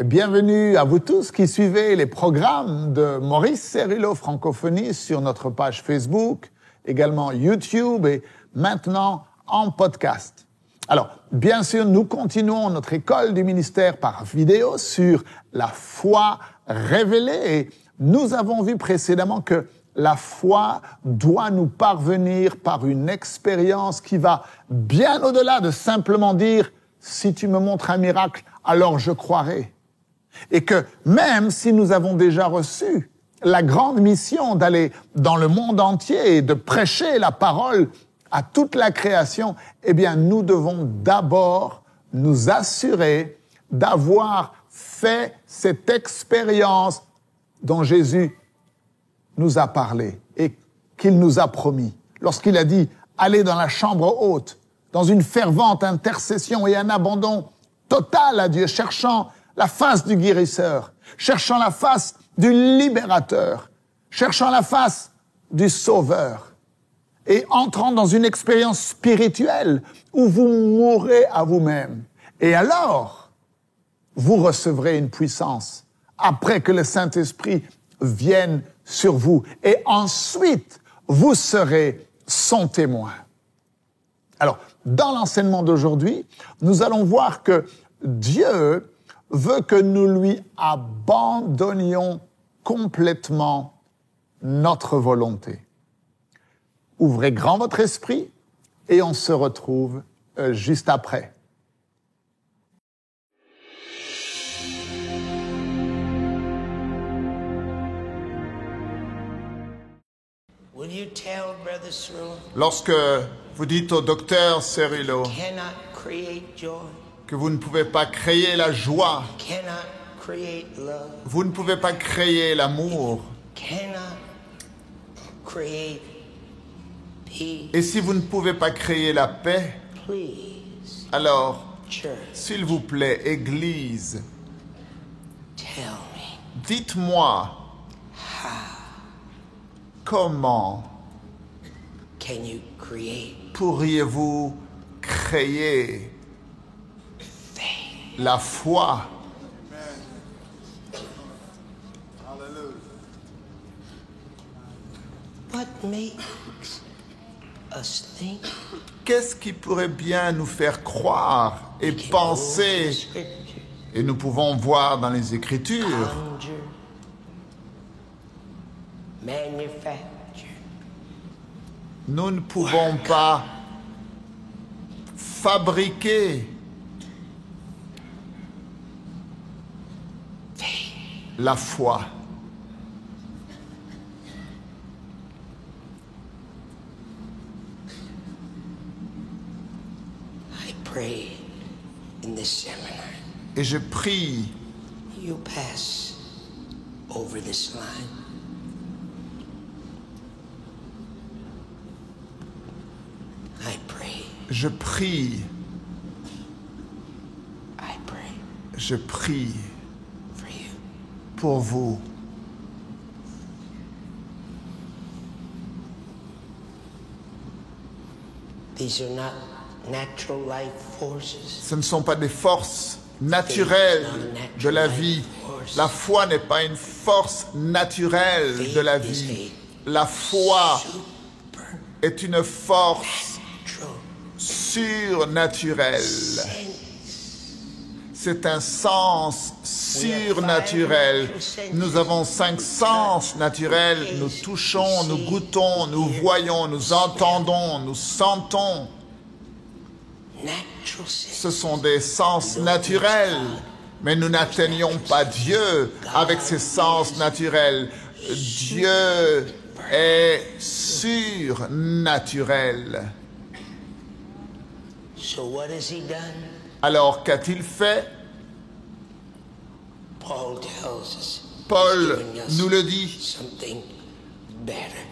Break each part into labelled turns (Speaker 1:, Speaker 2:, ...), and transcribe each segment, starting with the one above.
Speaker 1: Bienvenue à vous tous qui suivez les programmes de Maurice Cérillo Francophonie sur notre page Facebook, également YouTube et maintenant en podcast. Alors, bien sûr, nous continuons notre école du ministère par vidéo sur la foi révélée et nous avons vu précédemment que la foi doit nous parvenir par une expérience qui va bien au-delà de simplement dire « si tu me montres un miracle, alors je croirai ». Et que même si nous avons déjà reçu la grande mission d'aller dans le monde entier et de prêcher la parole à toute la création, eh bien, nous devons d'abord nous assurer d'avoir fait cette expérience dont Jésus nous a parlé et qu'il nous a promis. Lorsqu'il a dit « allez dans la chambre haute », dans une fervente intercession et un abandon total à Dieu, cherchant la face du guérisseur, cherchant la face du libérateur, cherchant la face du sauveur, et entrant dans une expérience spirituelle où vous mourrez à vous-même. Et alors, vous recevrez une puissance après que le Saint-Esprit vienne sur vous. Et ensuite, vous serez son témoin. Alors, dans l'enseignement d'aujourd'hui, nous allons voir que Dieu veut que nous lui abandonnions complètement notre volonté. Ouvrez grand votre esprit et on se retrouve juste après.
Speaker 2: Will you tell Brother Cyril
Speaker 1: Lorsque vous dites au docteur Cérillo
Speaker 2: cannot create joy,
Speaker 1: que vous ne pouvez pas créer la joie,
Speaker 2: cannot create love,
Speaker 1: vous ne pouvez pas créer l'amour,
Speaker 2: cannot create peace,
Speaker 1: et si vous ne pouvez pas créer la paix,
Speaker 2: please,
Speaker 1: alors,
Speaker 2: church,
Speaker 1: s'il vous plaît, Église,
Speaker 2: tell me
Speaker 1: dites-moi comment
Speaker 2: can you create
Speaker 1: pourriez-vous créer la foi?
Speaker 2: what makes us think
Speaker 1: Qu'est-ce qui pourrait bien nous faire croire et penser,
Speaker 2: scripture,
Speaker 1: et nous pouvons voir dans les Écritures,
Speaker 2: conjure, manufacture,
Speaker 1: nous ne pouvons pas fabriquer la foi.
Speaker 2: I pray in this seminar
Speaker 1: Et je prie
Speaker 2: you pass over this line. I pray,
Speaker 1: je prie
Speaker 2: for you.
Speaker 1: pour vous.
Speaker 2: These are not natural life forces.
Speaker 1: Ce ne sont pas des forces naturelles de la vie. La foi n'est pas une force naturelle de la vie. La foi est une force surnaturelle. C'est un sens surnaturel. Nous avons 5 sens naturels. Nous touchons, nous goûtons, nous voyons, nous entendons, nous sentons. Ce sont des sens naturels. Mais nous n'atteignons pas Dieu avec ces sens naturels. Dieu est surnaturel.
Speaker 2: So what has he done?
Speaker 1: Alors qu'a-t-il fait?
Speaker 2: Paul tells us.
Speaker 1: Paul
Speaker 2: He's giving us
Speaker 1: nous le dit.
Speaker 2: something better,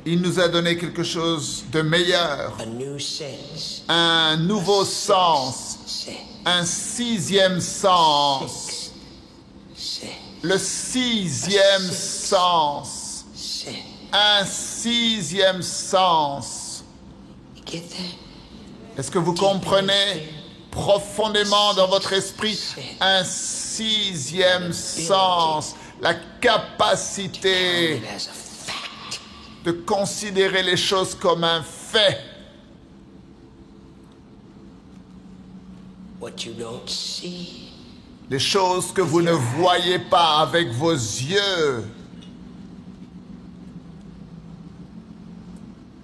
Speaker 1: Il nous a donné quelque chose de meilleur,
Speaker 2: a new sense,
Speaker 1: un nouveau sens, un 6e sens,
Speaker 2: sense,
Speaker 1: le 6e sens,
Speaker 2: sense.
Speaker 1: un 6e sens.
Speaker 2: You get that?
Speaker 1: Est-ce que vous comprenez profondément dans votre esprit un sixième sens, la capacité
Speaker 2: it as a fact.
Speaker 1: de considérer les choses comme un fait.
Speaker 2: What you don't see,
Speaker 1: Les choses que vous ne voyez pas avec vos yeux,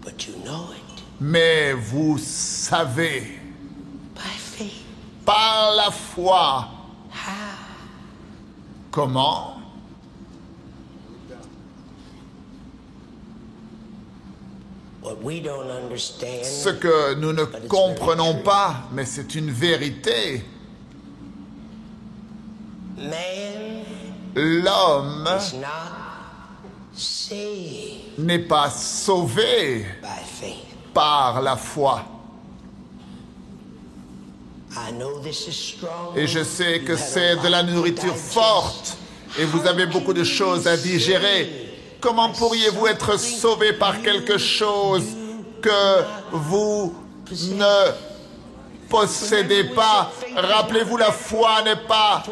Speaker 2: but you know it
Speaker 1: mais vous savez
Speaker 2: by faith.
Speaker 1: par la foi.
Speaker 2: How?
Speaker 1: Comment?
Speaker 2: What we don't understand,
Speaker 1: Ce que nous ne comprenons pas, mais c'est une vérité.
Speaker 2: man
Speaker 1: L'homme
Speaker 2: is not saved
Speaker 1: n'est pas sauvé
Speaker 2: by faith.
Speaker 1: par la foi.
Speaker 2: I know this is strong.
Speaker 1: Et je sais que
Speaker 2: You had a
Speaker 1: c'est de la
Speaker 2: lot to
Speaker 1: nourriture
Speaker 2: digest.
Speaker 1: forte et vous avez beaucoup de choses à digérer. Comment pourriez-vous être sauvé par quelque chose que vous ne possédez pas? Rappelez-vous, la foi n'est pas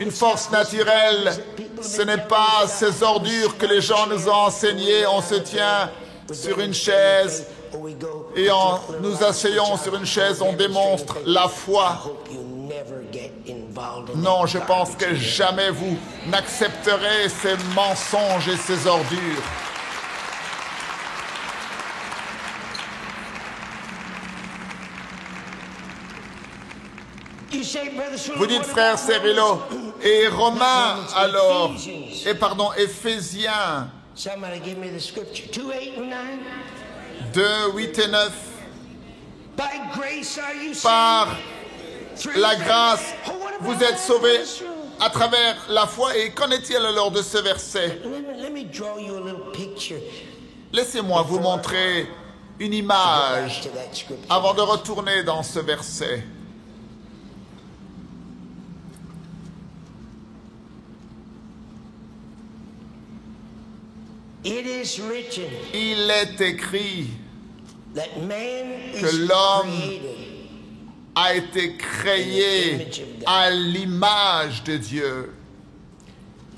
Speaker 1: une force naturelle. Ce n'est pas ces ordures que les gens nous ont enseignées. On se tient sur une chaise et en nous asseyant sur une chaise, on démonstre la foi. Non, je pense que jamais vous n'accepterez ces mensonges et ces ordures. Vous dites, frère Cérillo, et Romains alors, et pardon, Éphésiens
Speaker 2: Somebody give me the scripture. 2, 8, and 9.
Speaker 1: 2, 8 et 9.
Speaker 2: By grace are you
Speaker 1: Par
Speaker 2: saved
Speaker 1: la
Speaker 2: through
Speaker 1: grâce,
Speaker 2: faith. Oh, what
Speaker 1: vous
Speaker 2: about
Speaker 1: êtes sauvés
Speaker 2: this room?
Speaker 1: à travers la foi. Et qu'en est-il alors de ce verset?
Speaker 2: Let me draw you a little picture.
Speaker 1: Laissez-moi vous montrer une
Speaker 2: Go
Speaker 1: image
Speaker 2: back to that scripture.
Speaker 1: avant de retourner dans ce verset.
Speaker 2: It is written
Speaker 1: Il est écrit
Speaker 2: that man
Speaker 1: que
Speaker 2: is
Speaker 1: l'homme
Speaker 2: created.
Speaker 1: a été créé à l'image de Dieu.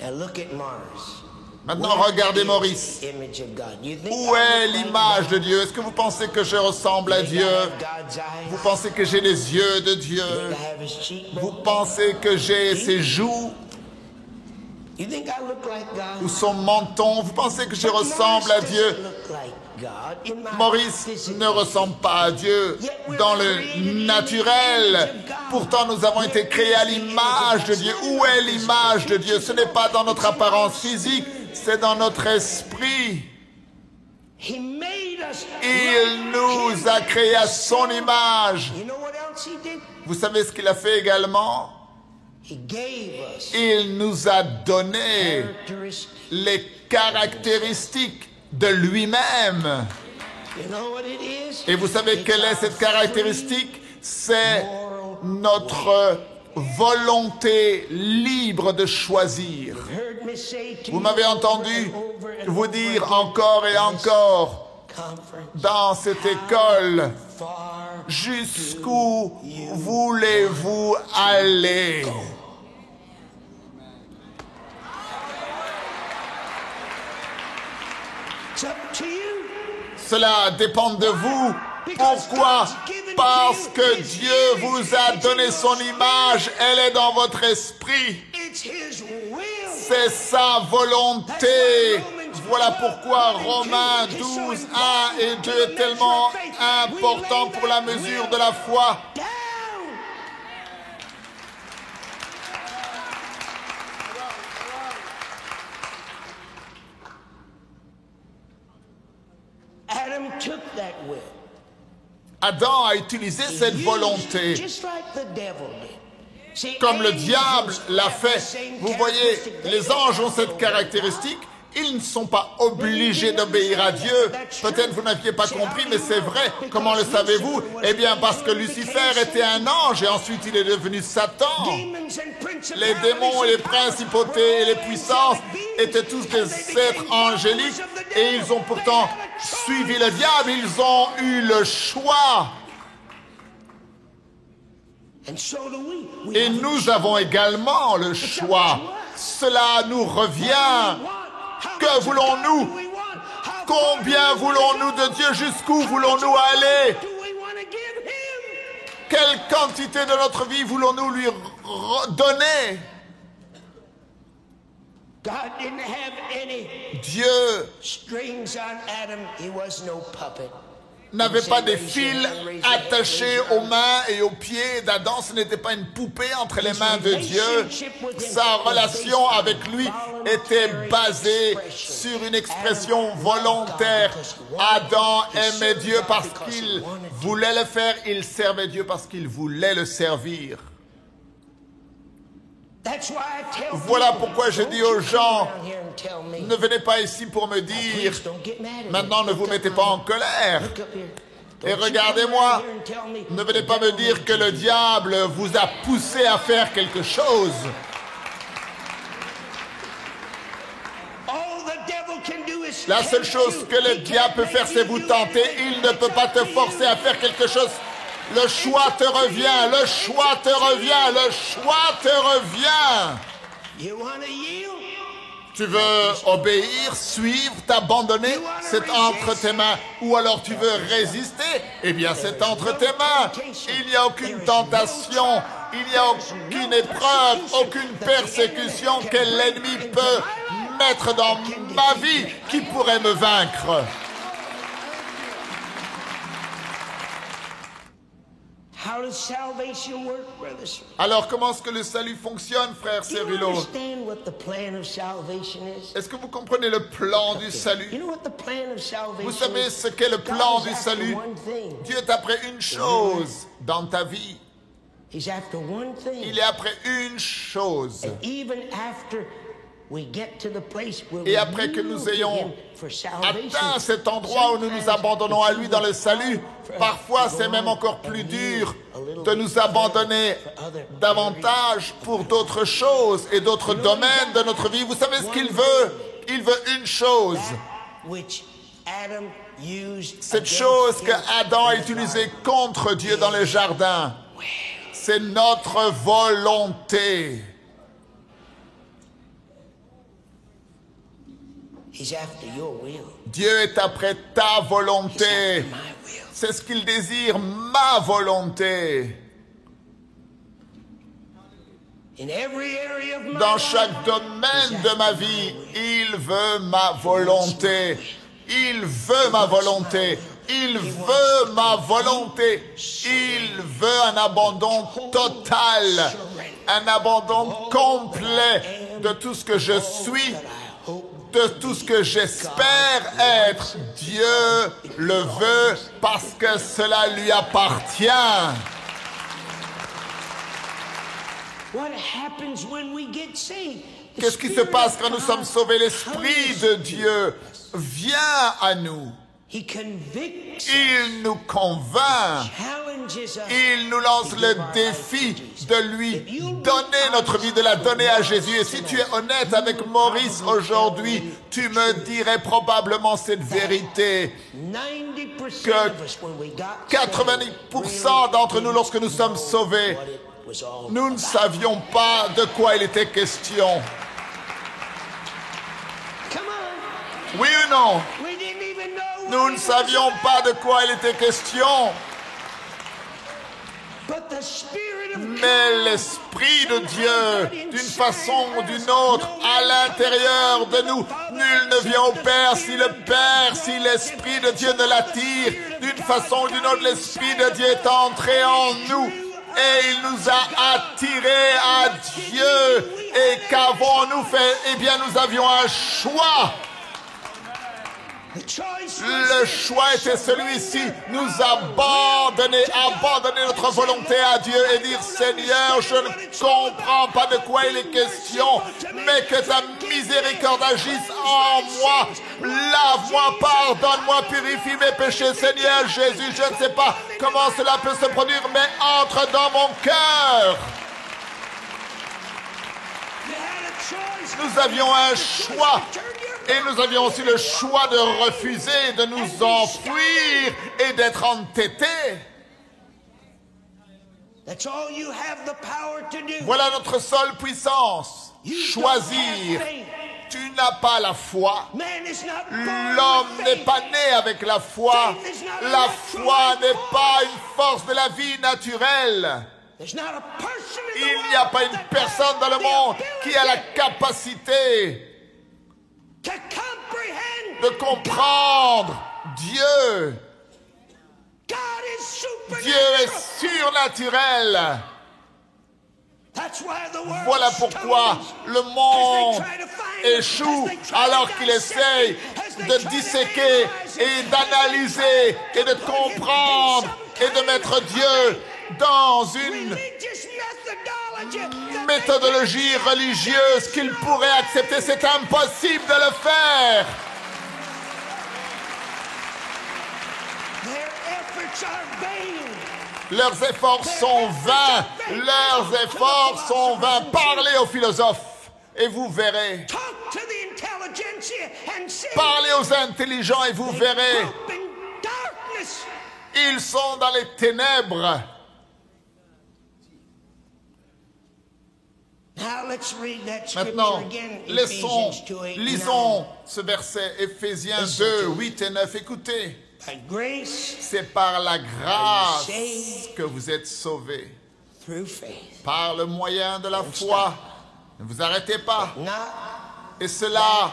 Speaker 2: Now look at Mars.
Speaker 1: Maintenant, regardez Maurice.
Speaker 2: Image of God. You think
Speaker 1: Où
Speaker 2: I
Speaker 1: est
Speaker 2: look like
Speaker 1: l'image de
Speaker 2: God?
Speaker 1: Dieu? Est-ce que vous pensez que je ressemble à
Speaker 2: You think I
Speaker 1: Dieu?
Speaker 2: have God's eyes?
Speaker 1: Vous pensez que j'ai les yeux de Dieu?
Speaker 2: You think I have his cheekbones?
Speaker 1: Vous pensez que j'ai ses joues
Speaker 2: You think I look like God?
Speaker 1: ou son menton? Vous pensez que je
Speaker 2: But
Speaker 1: ressemble
Speaker 2: Mars
Speaker 1: à Dieu?
Speaker 2: doesn't look like God in my
Speaker 1: Maurice
Speaker 2: physical
Speaker 1: ne ressemble pas à Dieu dans le naturel. Pourtant, nous avons été créés à l'image de Dieu. Où est l'image de Dieu? Ce n'est pas dans notre apparence physique, c'est dans notre esprit.
Speaker 2: He made us
Speaker 1: Il
Speaker 2: like
Speaker 1: nous
Speaker 2: him.
Speaker 1: a créés à son image.
Speaker 2: You know what else he did?
Speaker 1: Vous savez ce qu'il a fait également?
Speaker 2: He gave us
Speaker 1: Il nous a donné
Speaker 2: characteristics.
Speaker 1: les caractéristiques de lui-même.
Speaker 2: You know what it is?
Speaker 1: Et vous savez quelle est cette caractéristique? C'est notre volonté libre de choisir.
Speaker 2: Heard me say to
Speaker 1: Vous
Speaker 2: you
Speaker 1: m'avez
Speaker 2: over
Speaker 1: entendu
Speaker 2: and over and
Speaker 1: vous
Speaker 2: over
Speaker 1: dire
Speaker 2: again,
Speaker 1: encore et encore
Speaker 2: conference,
Speaker 1: dans cette école,
Speaker 2: far
Speaker 1: jusqu'où voulez-vous aller?
Speaker 2: it's up to you.
Speaker 1: Cela dépend de vous. Pourquoi? Parce que Dieu vous a donné son image, elle est dans votre esprit.
Speaker 2: It's his will.
Speaker 1: C'est sa volonté. Voilà pourquoi Romains 12, 1 et 2 est tellement important pour la mesure de la foi.
Speaker 2: Down. Adam took that will.
Speaker 1: Adam a utilisé cette volonté
Speaker 2: Just like the devil did. See,
Speaker 1: comme le
Speaker 2: angels
Speaker 1: diable l'a
Speaker 2: have the
Speaker 1: fait.
Speaker 2: same
Speaker 1: Vous voyez,
Speaker 2: characteristic.
Speaker 1: les anges ont cette caractéristique. Ils ne sont pas obligés d'obéir à Dieu. Peut-être vous n'aviez pas compris, mais c'est vrai. Comment le savez-vous? Eh bien, parce que Lucifer était un ange et ensuite il est devenu Satan. Les démons et les principautés et les puissances étaient tous des êtres angéliques et ils ont pourtant suivi le diable. Ils ont eu le choix.
Speaker 2: And so do we. We
Speaker 1: Et
Speaker 2: have a
Speaker 1: nous
Speaker 2: choice.
Speaker 1: avons également le choix. Cela nous revient. Que voulons-nous? Combien voulons-nous de Dieu? Jusqu'où voulons-nous aller? Quelle quantité de notre vie voulons-nous lui donner?
Speaker 2: God didn't have any
Speaker 1: Dieu
Speaker 2: strings on Adam. He was no puppet.
Speaker 1: n'avait pas des fils attachés aux mains et aux pieds d'Adam. Ce n'était pas une poupée entre les mains de Dieu. Sa relation avec lui était basée sur une expression volontaire. Adam aimait Dieu parce qu'il voulait le faire. Il servait Dieu parce qu'il voulait le servir. Voilà pourquoi je dis aux gens, ne venez pas ici pour me dire, maintenant ne vous mettez pas en colère. Et regardez-moi, ne venez pas me dire que le diable vous a poussé à faire quelque chose. La seule chose que le diable peut faire, c'est vous tenter. Il ne peut pas te forcer à faire quelque chose. Le choix te revient, le choix te revient, le choix te revient. Tu veux obéir, suivre, t'abandonner, c'est entre tes mains. Ou alors tu veux résister, eh bien c'est entre tes mains. Il n'y a aucune tentation, il n'y a aucune épreuve, aucune persécution que l'ennemi peut mettre dans ma vie qui pourrait me vaincre. Alors, comment est-ce que le salut fonctionne, frère Cyrilo? Est-ce que vous comprenez le plan du salut? Vous savez ce qu'est le plan du salut? Dieu est après une chose dans ta vie. Il est après une chose. Et après que nous ayons atteint cet endroit où nous nous abandonnons à lui dans le salut, parfois c'est même encore plus dur de nous abandonner davantage pour d'autres choses et d'autres domaines de notre vie. Vous savez ce qu'il veut? Il veut une chose. Cette chose que Adam a utilisée contre Dieu dans le jardin, c'est notre volonté. Dieu est après ta volonté. C'est ce qu'il désire, ma volonté. Dans chaque domaine de ma vie, il veut ma volonté. Il veut ma volonté. Il veut ma volonté. Il veut un abandon total, un abandon complet de tout ce que je suis, de tout ce que j'espère être. Dieu le veut parce que cela lui appartient. Qu'est-ce qui se passe quand nous sommes sauvés? L'Esprit de Dieu vient à nous. Il nous convainc. Il nous lance le défi de lui donner notre vie, de la donner à Jésus. Et si tu es honnête avec Maurice aujourd'hui, tu me dirais probablement cette vérité, que 90% d'entre nous, lorsque nous sommes sauvés, nous ne savions pas de quoi il était question. Oui ou non? Nous ne savions pas de quoi il était question. Mais l'Esprit de Dieu, d'une façon ou d'une autre, à l'intérieur de nous, nul ne vient au Père si le Père, si l'Esprit de Dieu ne l'attire. D'une façon ou d'une autre, l'Esprit de Dieu est entré en nous et il nous a attirés à Dieu. Et qu'avons-nous fait? Eh bien, nous avions un choix. Le choix était celui-ci, nous abandonner notre volonté à Dieu et dire: Seigneur, je ne comprends pas de quoi il est question, mais que ta miséricorde agisse en moi. Lave-moi, pardonne-moi, purifie mes péchés. Seigneur Jésus, je ne sais pas comment cela peut se produire, mais entre dans mon cœur. Nous avions un choix. Et nous avions aussi le choix de refuser, de nous enfuir et d'être entêtés.
Speaker 2: That's all you have the power to do.
Speaker 1: Voilà notre seule puissance.
Speaker 2: You don't
Speaker 1: Choisir.
Speaker 2: have faith.
Speaker 1: Tu n'as pas la foi.
Speaker 2: Man is not born
Speaker 1: L'homme
Speaker 2: with
Speaker 1: n'est
Speaker 2: faith.
Speaker 1: pas né avec la foi. La foi n'est pas une force de la vie naturelle.
Speaker 2: There's not a person in the
Speaker 1: Il n'y a
Speaker 2: world
Speaker 1: pas une
Speaker 2: that
Speaker 1: personne
Speaker 2: has
Speaker 1: dans le
Speaker 2: the
Speaker 1: monde qui a la
Speaker 2: ability
Speaker 1: capacité
Speaker 2: to comprehend
Speaker 1: de comprendre Dieu.
Speaker 2: God is
Speaker 1: Dieu est
Speaker 2: supernatural.
Speaker 1: surnaturel.
Speaker 2: That's why the world
Speaker 1: Voilà pourquoi
Speaker 2: stumbles.
Speaker 1: le monde échoue alors qu'il essaye de disséquer et d'analyser et de comprendre et de mettre Dieu dans une
Speaker 2: Religious methodology that
Speaker 1: méthodologie religieuse qu'il pourrait accepter. C'est impossible de le faire.
Speaker 2: their efforts are vain.
Speaker 1: Leurs efforts sont vains. Leurs efforts sont vains. Parlez aux philosophes et vous verrez.
Speaker 2: Talk to the intelligentsia and see
Speaker 1: Parlez aux intelligents et vous verrez.
Speaker 2: hope in darkness.
Speaker 1: Ils sont dans les ténèbres.
Speaker 2: Now let's read that scripture
Speaker 1: Maintenant,
Speaker 2: again.
Speaker 1: lisons
Speaker 2: Ephesians 2, 8,
Speaker 1: ce verset, Éphésiens 2, 8 et 9. Écoutez,
Speaker 2: 9. By grace
Speaker 1: c'est par la grâce que vous êtes sauvés,
Speaker 2: through faith.
Speaker 1: par le moyen de la foi. Ne vous arrêtez pas.
Speaker 2: Not
Speaker 1: Et cela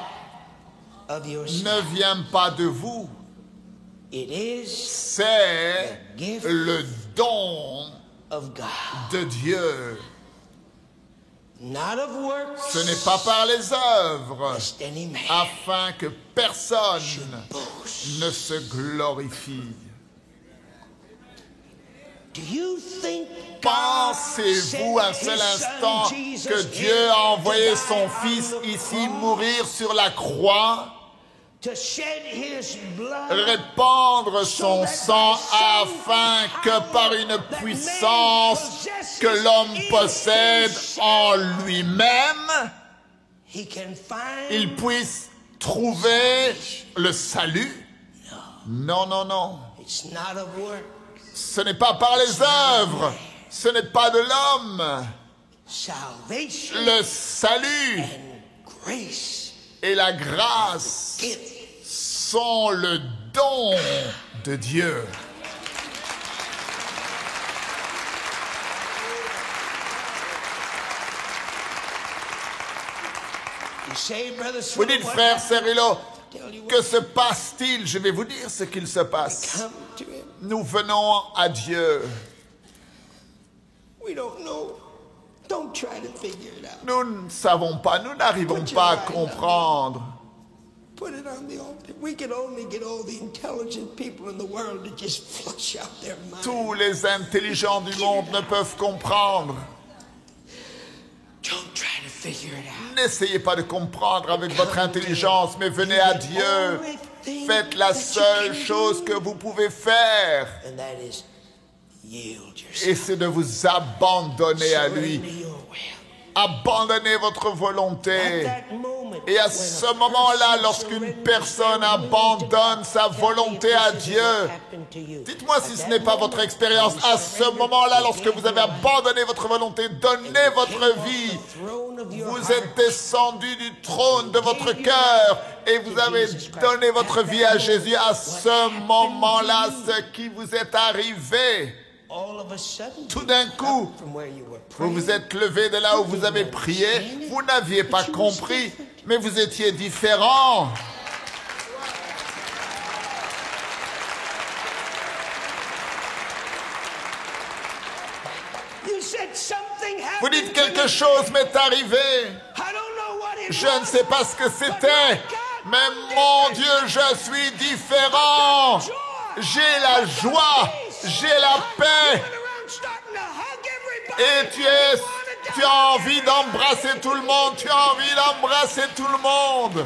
Speaker 2: of yourself.
Speaker 1: ne vient pas de vous.
Speaker 2: It is
Speaker 1: C'est le don
Speaker 2: of God.
Speaker 1: de Dieu.
Speaker 2: Not of works.
Speaker 1: Ce n'est pas par les œuvres,
Speaker 2: Lest any man
Speaker 1: afin que personne
Speaker 2: boast.
Speaker 1: ne se glorifie.
Speaker 2: Do you think
Speaker 1: Pensez-vous un seul instant que Dieu a envoyé son Fils ici mourir sur la croix,
Speaker 2: to shed his blood
Speaker 1: répandre son sang afin que par une puissance que l'homme possède en lui-même,
Speaker 2: he can find
Speaker 1: il puisse trouver le salut? Non, non, non.
Speaker 2: it's not of work.
Speaker 1: Ce n'est pas par les œuvres, ce n'est pas de l'homme.
Speaker 2: Salvation
Speaker 1: Le salut
Speaker 2: and grace
Speaker 1: et la grâce
Speaker 2: gift.
Speaker 1: sont le don de Dieu.
Speaker 2: You say, Brother
Speaker 1: Vous
Speaker 2: Swilly,
Speaker 1: dites,
Speaker 2: what
Speaker 1: frère
Speaker 2: happened?
Speaker 1: Cerullo,
Speaker 2: Tell you
Speaker 1: que
Speaker 2: what,
Speaker 1: se passe-t-il? Je vais vous dire ce qu'il se passe.
Speaker 2: come to him.
Speaker 1: Nous venons à Dieu.
Speaker 2: We don't know. Don't try to figure it out.
Speaker 1: Nous ne savons pas, nous n'arrivons pas à comprendre.
Speaker 2: Put it on the altar. We can only get all the intelligent people in the world to just flush out their minds.
Speaker 1: Tous les intelligents du monde ne peuvent comprendre.
Speaker 2: Don't try to figure it out.
Speaker 1: N'essayez pas de comprendre avec votre intelligence, mais venez à Dieu. Faites la seule chose que vous pouvez faire,
Speaker 2: And that is yield
Speaker 1: et
Speaker 2: yourself.
Speaker 1: c'est de vous abandonner à lui.
Speaker 2: Surrender your will.
Speaker 1: Abandonnez votre volonté.
Speaker 2: At that moment,
Speaker 1: Et à
Speaker 2: when a
Speaker 1: ce moment-là,
Speaker 2: person
Speaker 1: lorsqu'une
Speaker 2: surrenders
Speaker 1: personne
Speaker 2: their will to
Speaker 1: abandonne
Speaker 2: God,
Speaker 1: sa
Speaker 2: tell me
Speaker 1: volonté
Speaker 2: if
Speaker 1: à
Speaker 2: this is
Speaker 1: Dieu,
Speaker 2: what happened to you.
Speaker 1: dites-moi
Speaker 2: At
Speaker 1: si ce
Speaker 2: that
Speaker 1: n'est pas
Speaker 2: moment,
Speaker 1: votre expérience.
Speaker 2: when
Speaker 1: À
Speaker 2: you
Speaker 1: ce
Speaker 2: surrender,
Speaker 1: moment-là,
Speaker 2: you
Speaker 1: lorsque
Speaker 2: gave
Speaker 1: vous avez
Speaker 2: your life,
Speaker 1: abandonné votre volonté, donnez votre vie. Vous êtes descendu du trône de votre cœur et vous avez donné votre vie à Jésus. À ce moment-là, ce qui vous est arrivé,
Speaker 2: all of a sudden,
Speaker 1: tout d'un coup,
Speaker 2: from where you were
Speaker 1: vous
Speaker 2: praying,
Speaker 1: vous êtes levé de là où vous avez prié, vous n'aviez pas compris, mais vous étiez différent.
Speaker 2: you said something
Speaker 1: Vous
Speaker 2: happened
Speaker 1: dites
Speaker 2: to
Speaker 1: quelque
Speaker 2: me.
Speaker 1: chose m'est arrivé.
Speaker 2: I don't know what it
Speaker 1: Je ne
Speaker 2: was,
Speaker 1: sais pas ce que
Speaker 2: but
Speaker 1: c'était,
Speaker 2: my God,
Speaker 1: mais
Speaker 2: I'm
Speaker 1: mon
Speaker 2: different.
Speaker 1: Dieu, je suis différent. J'ai la joie, j'ai la paix.
Speaker 2: You went around starting to hug everybody.
Speaker 1: Et tu as
Speaker 2: You wanted to
Speaker 1: envie
Speaker 2: hug
Speaker 1: d'embrasser tout le monde, tu as envie d'embrasser tout le monde.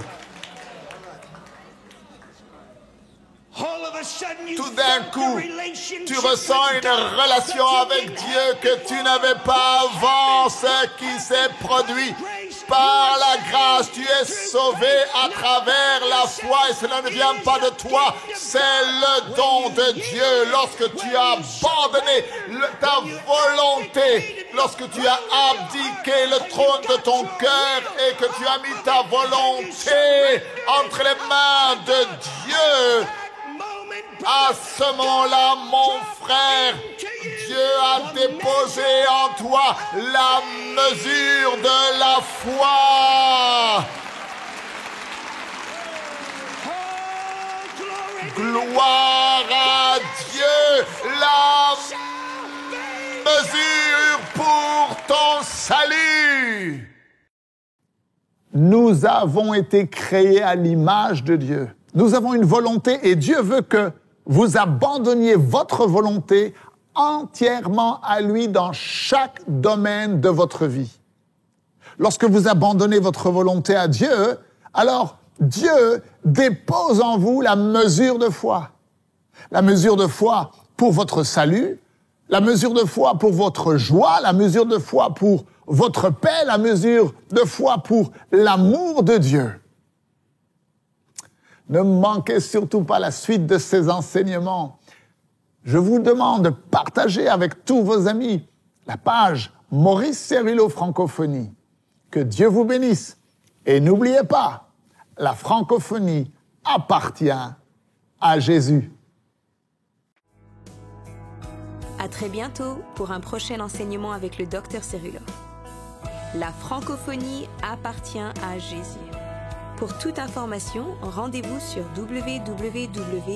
Speaker 2: All of a
Speaker 1: tout d'un coup, tu ressens une relation avec Dieu que tu n'avais pas avant, ce qui s'est produit. Par la grâce, tu es sauvé à travers la foi et cela ne vient pas de toi, c'est le don de Dieu. Lorsque tu as abandonné ta volonté, lorsque tu as abdiqué le trône de ton cœur et que tu as mis ta volonté entre les mains de Dieu, à ce moment-là, mon frère, Dieu a déposé en toi la mesure de la foi. Gloire à Dieu, la mesure pour ton salut. Nous avons été créés à l'image de Dieu. Nous avons une volonté et Dieu veut que vous abandonniez votre volonté entièrement à lui dans chaque domaine de votre vie. Lorsque vous abandonnez votre volonté à Dieu, alors Dieu dépose en vous la mesure de foi. La mesure de foi pour votre salut, la mesure de foi pour votre joie, la mesure de foi pour votre paix, la mesure de foi pour l'amour de Dieu. Ne manquez surtout pas la suite de ces enseignements. Je vous demande de partager avec tous vos amis la page Maurice Cerullo Francophonie. Que Dieu vous bénisse. Et n'oubliez pas, la francophonie appartient à Jésus.
Speaker 3: À très bientôt pour un prochain enseignement avec le Dr Cerullo. La francophonie appartient à Jésus. Pour toute information, rendez-vous sur www.mcwe.fr.